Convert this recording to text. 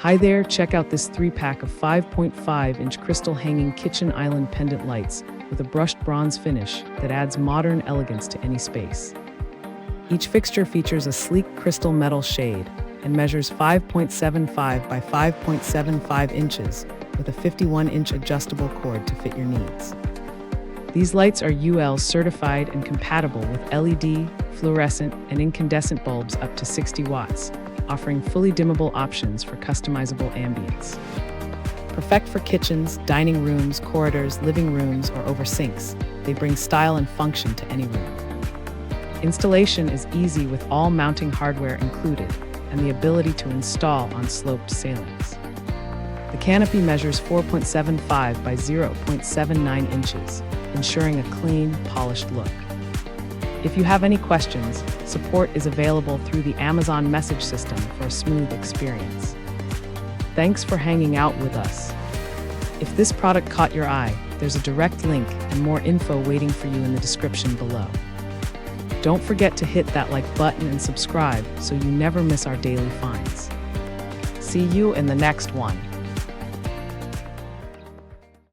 Hi there, check out this 3-pack of 5.5-inch crystal hanging kitchen island pendant lights with a brushed bronze finish that adds modern elegance to any space. Each fixture features a sleek crystal metal shade and measures 5.75 by 5.75 inches with a 51-inch adjustable cord to fit your needs. These lights are UL certified and compatible with LED, fluorescent, and incandescent bulbs up to 60 watts, offering fully dimmable options for customizable ambience. Perfect for kitchens, dining rooms, corridors, living rooms, or over sinks, they bring style and function to any room. Installation is easy with all mounting hardware included and the ability to install on sloped ceilings. The canopy measures 4.75 by 0.79 inches, ensuring a clean, polished look. If you have any questions, support is available through the Amazon message system for a smooth experience. Thanks for hanging out with us. If this product caught your eye, there's a direct link and more info waiting for you in the description below. Don't forget to hit that like button and subscribe so you never miss our daily finds. See you in the next one.